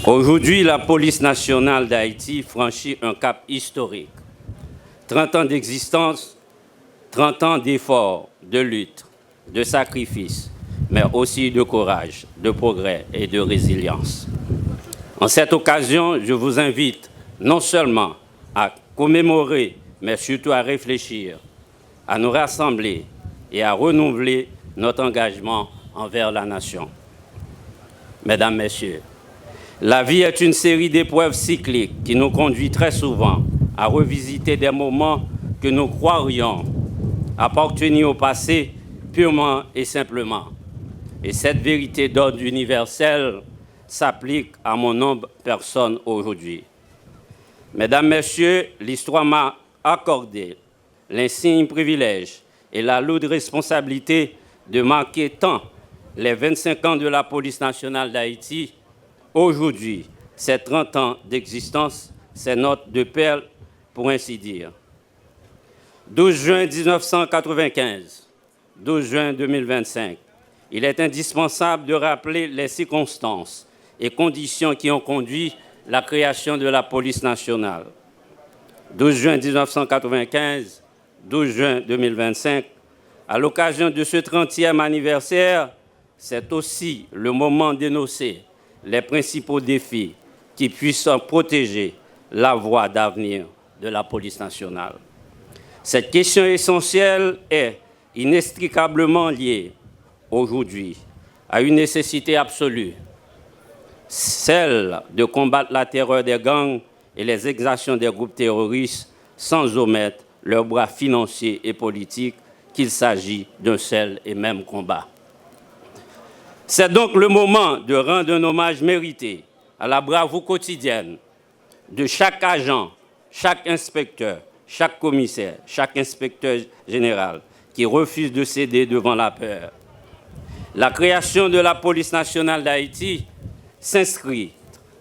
Aujourd'hui, la police nationale d'Haïti franchit un cap historique. 30 ans d'existence, 30 ans d'efforts, de lutte, de sacrifices, mais aussi de courage, de progrès et de résilience. En cette occasion, je vous invite non seulement à commémorer, mais surtout à réfléchir, à nous rassembler et à renouveler notre engagement envers la nation. Mesdames, Messieurs, la vie est une série d'épreuves cycliques qui nous conduit très souvent à revisiter des moments que nous croirions appartenir au passé purement et simplement. Et cette vérité d'ordre universel s'applique à mon nombre de personnes aujourd'hui. Mesdames, Messieurs, l'histoire m'a accordé l'insigne privilège et la lourde responsabilité de marquer tant les 25 ans de la police nationale d'Haïti. Aujourd'hui, ces 30 ans d'existence, c'est notre de perles, pour ainsi dire. 12 juin 1995, 12 juin 2025, il est indispensable de rappeler les circonstances et conditions qui ont conduit la création de la police nationale. 12 juin 1995, 12 juin 2025, à l'occasion de ce 30e anniversaire, c'est aussi le moment d'énoncer les principaux défis qui puissent protéger la voie d'avenir de la police nationale. Cette question essentielle est inextricablement liée aujourd'hui à une nécessité absolue, celle de combattre la terreur des gangs et les exactions des groupes terroristes sans omettre leurs bras financiers et politiques, qu'il s'agit d'un seul et même combat. C'est donc le moment de rendre un hommage mérité à la bravoure quotidienne de chaque agent, chaque inspecteur, chaque commissaire, chaque inspecteur général qui refuse de céder devant la peur. La création de la police nationale d'Haïti s'inscrit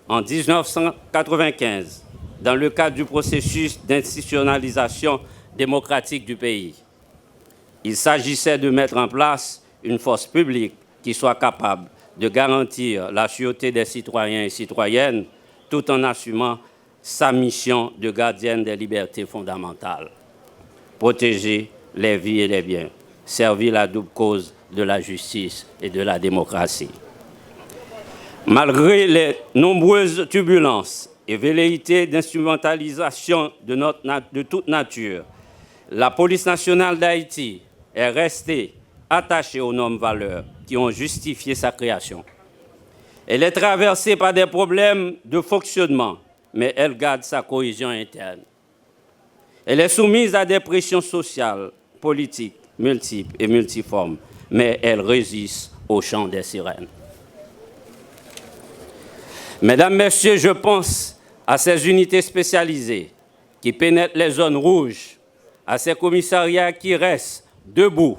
en 1995 dans le cadre du processus d'institutionnalisation démocratique du pays. Il s'agissait de mettre en place une force publique qui soit capable de garantir la sûreté des citoyens et citoyennes tout en assumant sa mission de gardienne des libertés fondamentales. Protéger les vies et les biens, servir la double cause de la justice et de la démocratie. Malgré les nombreuses turbulences et velléités d'instrumentalisation de toute nature, la police nationale d'Haïti est restée attachée aux normes valeurs qui ont justifié sa création. Elle est traversée par des problèmes de fonctionnement, mais elle garde sa cohésion interne. Elle est soumise à des pressions sociales, politiques, multiples et multiformes, mais elle résiste au chant des sirènes. Mesdames, Messieurs, je pense à ces unités spécialisées qui pénètrent les zones rouges, à ces commissariats qui restent debout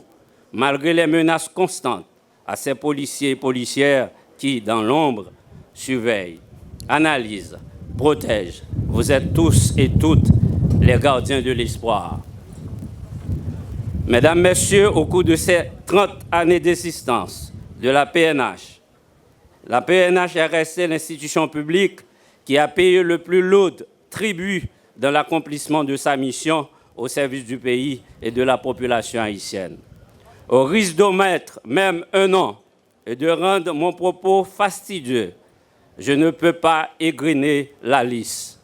malgré les menaces constantes, à ces policiers et policières qui, dans l'ombre, surveillent, analysent, protègent. Vous êtes tous et toutes les gardiens de l'espoir. Mesdames, Messieurs, au cours de ces 30 années d'existence de la PNH est restée l'institution publique qui a payé le plus lourd tribut dans l'accomplissement de sa mission au service du pays et de la population haïtienne. Au risque d'omettre même un nom et de rendre mon propos fastidieux, je ne peux pas égrener la liste.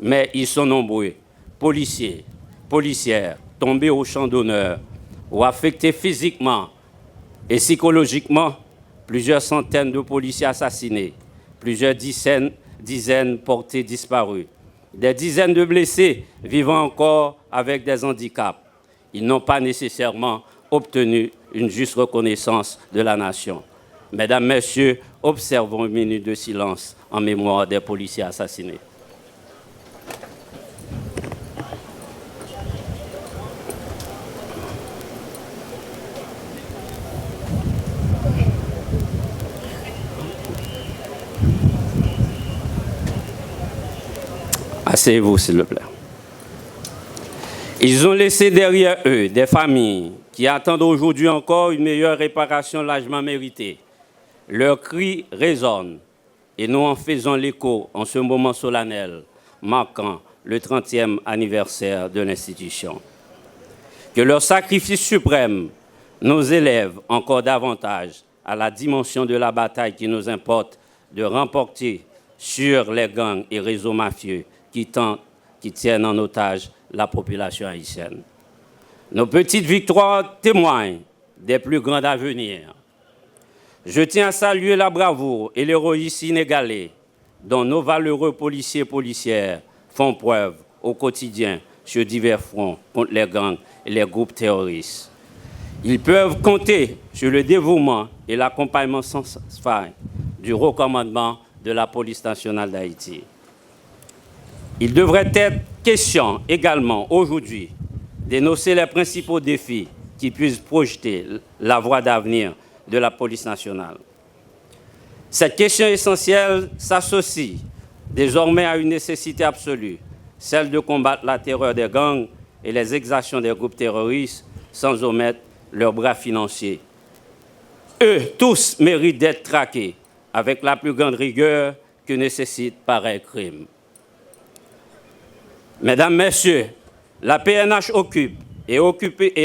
Mais ils sont nombreux, policiers, policières, tombés au champ d'honneur ou affectés physiquement et psychologiquement, plusieurs centaines de policiers assassinés, plusieurs dizaines portés disparus, des dizaines de blessés vivant encore avec des handicaps. Ils n'ont pas nécessairement obtenu une juste reconnaissance de la nation. Mesdames, Messieurs, observons une minute de silence en mémoire des policiers assassinés. Asseyez-vous, s'il vous plaît. Ils ont laissé derrière eux des familles qui attendent aujourd'hui encore une meilleure réparation largement méritée. Leurs cris résonnent et nous en faisons l'écho en ce moment solennel marquant le 30e anniversaire de l'institution. Que leur sacrifice suprême nous élève encore davantage à la dimension de la bataille qui nous importe de remporter sur les gangs et réseaux mafieux qui tiennent en otage la population haïtienne. Nos petites victoires témoignent des plus grandes à venir. Je tiens à saluer la bravoure et l'héroïsme inégalé dont nos valeureux policiers et policières font preuve au quotidien sur divers fronts contre les gangs et les groupes terroristes. Ils peuvent compter sur le dévouement et l'accompagnement sans faille du recommandement de la police nationale d'Haïti. Il devrait être question également aujourd'hui d'énoncer les principaux défis qui puissent projeter la voie d'avenir de la police nationale. Cette question essentielle s'associe désormais à une nécessité absolue, celle de combattre la terreur des gangs et les exactions des groupes terroristes sans omettre leurs bras financiers. Eux tous méritent d'être traqués avec la plus grande rigueur que nécessite pareil crime. Mesdames, Messieurs, la PNH occupe et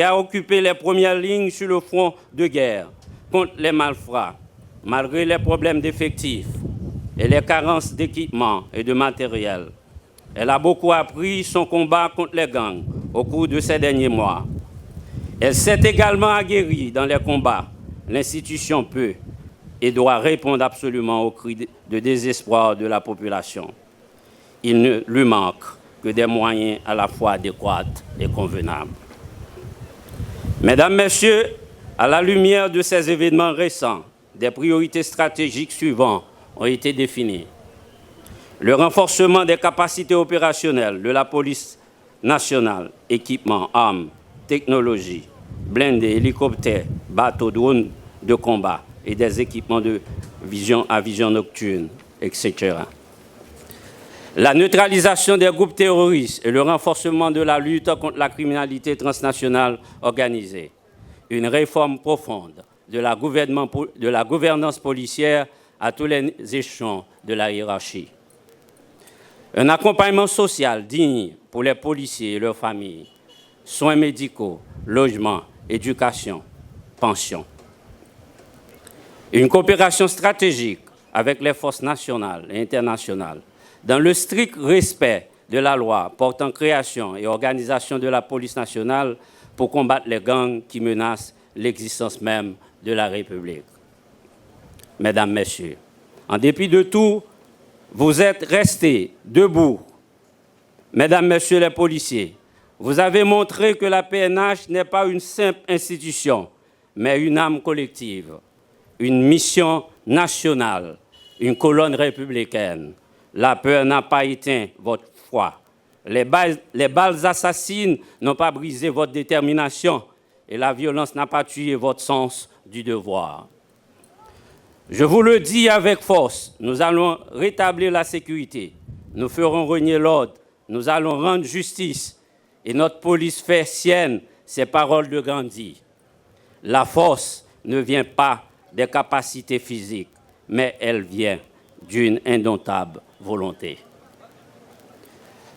a occupé les premières lignes sur le front de guerre contre les malfrats, malgré les problèmes d'effectifs et les carences d'équipement et de matériel. Elle a beaucoup appris son combat contre les gangs au cours de ces derniers mois. Elle s'est également aguerrie dans les combats. L'institution peut et doit répondre absolument aux cris de désespoir de la population. Il ne lui manque que des moyens à la fois adéquats et convenables. Mesdames, Messieurs, à la lumière de ces événements récents, des priorités stratégiques suivantes ont été définies. Le renforcement des capacités opérationnelles de la police nationale, équipements, armes, technologies, blindés, hélicoptères, bateaux, drones de combat et des équipements de vision à vision nocturne, etc. La neutralisation des groupes terroristes et le renforcement de la lutte contre la criminalité transnationale organisée. Une réforme profonde de la gouvernance policière à tous les échelons de la hiérarchie. Un accompagnement social digne pour les policiers et leurs familles. Soins médicaux, logements, éducation, pension. Une coopération stratégique avec les forces nationales et internationales dans le strict respect de la loi portant création et organisation de la police nationale pour combattre les gangs qui menacent l'existence même de la République. Mesdames, Messieurs, en dépit de tout, vous êtes restés debout. Mesdames, Messieurs les policiers, vous avez montré que la PNH n'est pas une simple institution, mais une âme collective, une mission nationale, une colonne républicaine. La peur n'a pas éteint votre foi. Les balles assassines n'ont pas brisé votre détermination et la violence n'a pas tué votre sens du devoir. Je vous le dis avec force, nous allons rétablir la sécurité, nous ferons régner l'ordre, nous allons rendre justice et notre police fait sienne ces paroles de Gandhi. La force ne vient pas des capacités physiques, mais elle vient d'une indomptable volonté.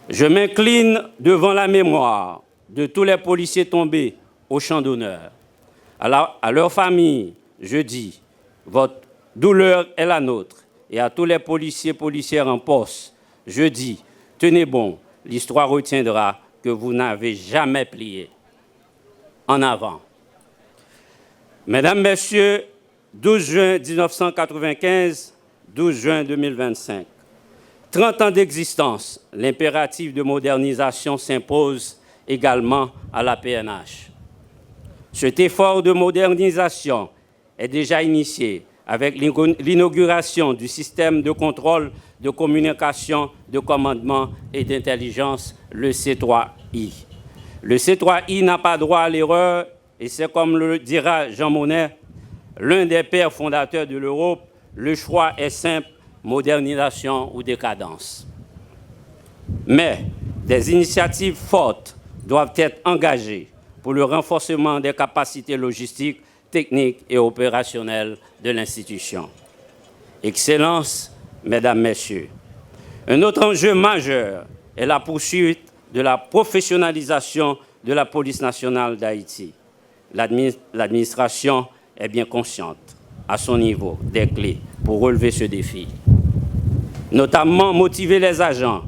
Je m'incline devant la mémoire de tous les policiers tombés au champ d'honneur. À leur famille, je dis, votre douleur est la nôtre. Et à tous les policiers et policières en poste, je dis, tenez bon, l'histoire retiendra que vous n'avez jamais plié. En avant. Mesdames, Messieurs, 12 juin 1995, 12 juin 2025. 30 ans d'existence, l'impératif de modernisation s'impose également à la PNH. Cet effort de modernisation est déjà initié avec l'inauguration du système de contrôle de communication, de commandement et d'intelligence, le C3I. Le C3I n'a pas droit à l'erreur et c'est comme le dira Jean Monnet, l'un des pères fondateurs de l'Europe, le choix est simple, modernisation ou décadence. Mais des initiatives fortes doivent être engagées pour le renforcement des capacités logistiques, techniques et opérationnelles de l'institution. Excellence, Mesdames, Messieurs, un autre enjeu majeur est la poursuite de la professionnalisation de la police nationale d'Haïti. L'administration est bien consciente, à son niveau, des clés pour relever ce défi. Notamment motiver les agents,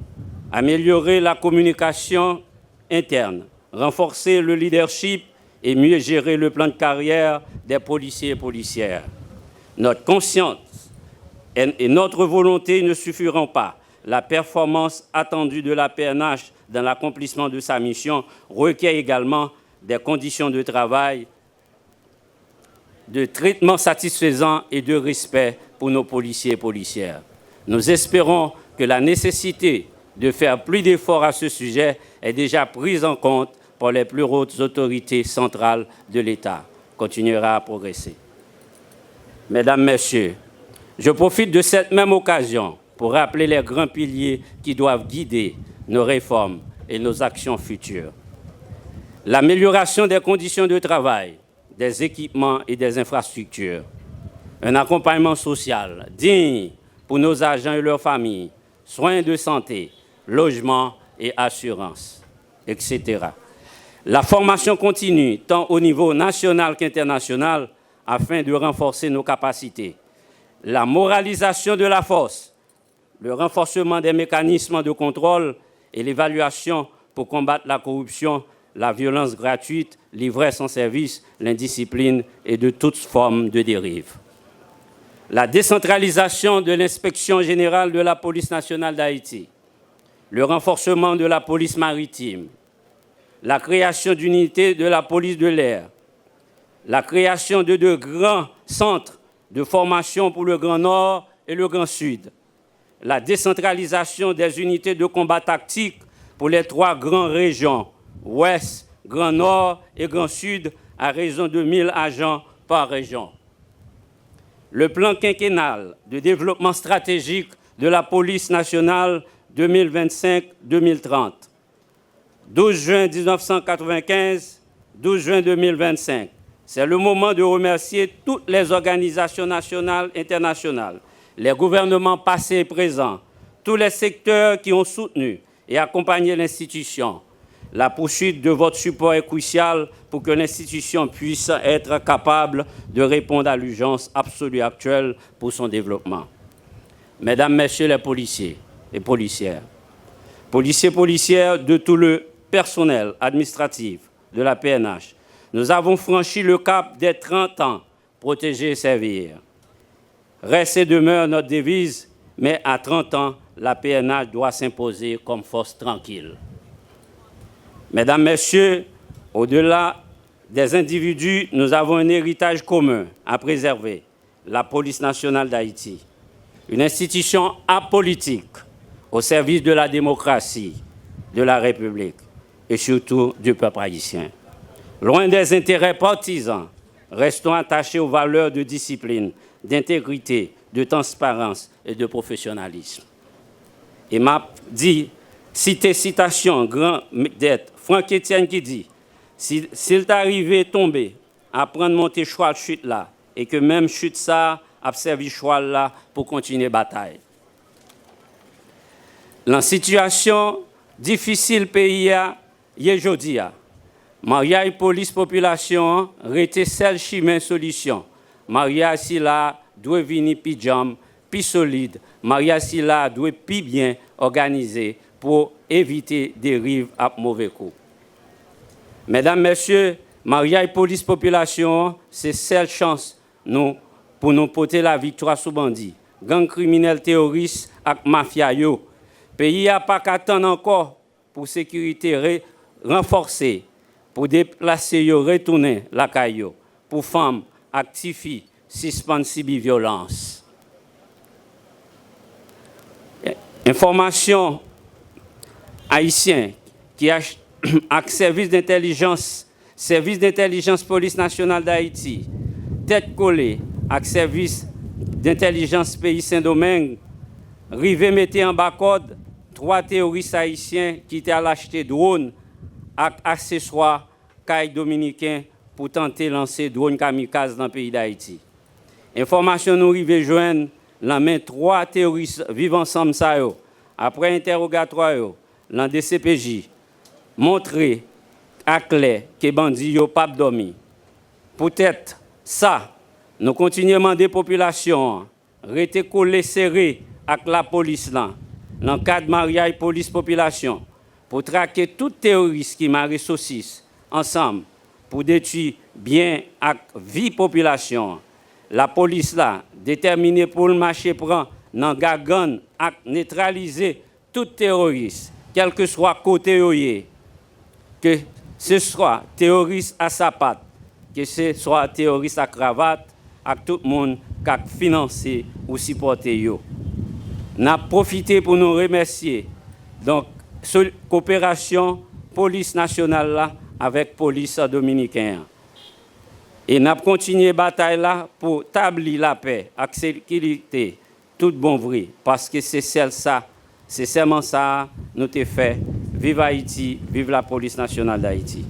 améliorer la communication interne, renforcer le leadership et mieux gérer le plan de carrière des policiers et policières. Notre conscience et notre volonté ne suffiront pas. La performance attendue de la PNH dans l'accomplissement de sa mission requiert également des conditions de travail, de traitement satisfaisant et de respect pour nos policiers et policières. Nous espérons que la nécessité de faire plus d'efforts à ce sujet est déjà prise en compte par les plus hautes autorités centrales de l'État. Continuera à progresser. Mesdames, Messieurs, je profite de cette même occasion pour rappeler les grands piliers qui doivent guider nos réformes et nos actions futures. L'amélioration des conditions de travail, des équipements et des infrastructures. Un accompagnement social digne pour nos agents et leurs familles, soins de santé, logement et assurance, etc. La formation continue, tant au niveau national qu'international, afin de renforcer nos capacités. La moralisation de la force, le renforcement des mécanismes de contrôle et l'évaluation pour combattre la corruption, la violence gratuite, l'ivresse en service, l'indiscipline et de toutes formes de dérive. La décentralisation de l'inspection générale de la police nationale d'Haïti, le renforcement de la police maritime, la création d'unités de la police de l'air, la création de deux grands centres de formation pour le Grand Nord et le Grand Sud, la décentralisation des unités de combat tactique pour les trois grandes régions, Ouest, Grand Nord et Grand Sud, à raison de 1000 agents par région. Le plan quinquennal de développement stratégique de la police nationale 2025-2030, 12 juin 1995, 12 juin 2025. C'est le moment de remercier toutes les organisations nationales et internationales, les gouvernements passés et présents, tous les secteurs qui ont soutenu et accompagné l'institution. La poursuite de votre support est cruciale pour que l'institution puisse être capable de répondre à l'urgence absolue actuelle pour son développement. Mesdames, Messieurs les policiers et policières de tout le personnel administratif de la PNH, nous avons franchi le cap des 30 ans, protéger et servir. Reste et demeure notre devise, mais à 30 ans, la PNH doit s'imposer comme force tranquille. Mesdames, Messieurs, au-delà des individus, nous avons un héritage commun à préserver, la police nationale d'Haïti, une institution apolitique au service de la démocratie, de la République et surtout du peuple haïtien. Loin des intérêts partisans, restons attachés aux valeurs de discipline, d'intégrité, de transparence et de professionnalisme. Et m'a dit, citation, grand d'être, Franck Etienne qui dit, s'il t'arrivait tomber, à prendre monter cheval chute là, et que même chute ça, a servi cheval là pour continuer bataille. La situation difficile pays a, y jodi a. Maria et police population rete seul chemin solution. Maria si là doit venir pi jam, pi solide. Maria si là doit pi bien organisé pour éviter dérives à mauvais coups. Mesdames, Messieurs, Maria et police population, c'est seule chance nous pour nous porter la victoire sous bandit. Gang criminels terroristes et mafia yo. Pays a pas qu'attendre encore pour sécurité renforcée, pour déplacer yo, retourner la caillou, pour femmes, actifier, suspendre violence. Information haïtien qui a service d'intelligence police nationale d'Haïti, tête collée avec service d'intelligence pays Saint-Domingue, rivé mettait en bas code 3 terroristes haïtiens qui étaient à l'acheter drone avec accessoires caille dominicains pour tenter de lancer drone kamikaze dans le pays d'Haïti. Information nous rivé joindre la main 3 terroristes vivant ensemble ça yo. Après interrogatoire yo, dans DCPJ montrer à clair que bandi yo pas dormi. Peut-être ça nous continuons à demander population rester collé serré avec la police là dans le cadre mariage police population pour traquer tout terroriste qui marre saucisse ensemble pour détruire bien ak vie population. La police là déterminée pour le marché prend dans gagan ak neutraliser tout terroriste quel que soit côté yoyé, que ce soit terroriste à sa patte, que ce soit terroriste à cravate, à tout le monde qui a financé ou supporté yo. N'a profité pour nous remercier. Donc, coopération police nationale là avec police dominicaine. Et n'a continué la bataille là pour établir la paix, la sécurité, tout bon vrai, parce que c'est ça, c'est seulement ça nous t'ai fait. Vive Haïti, vive la police nationale d'Haïti.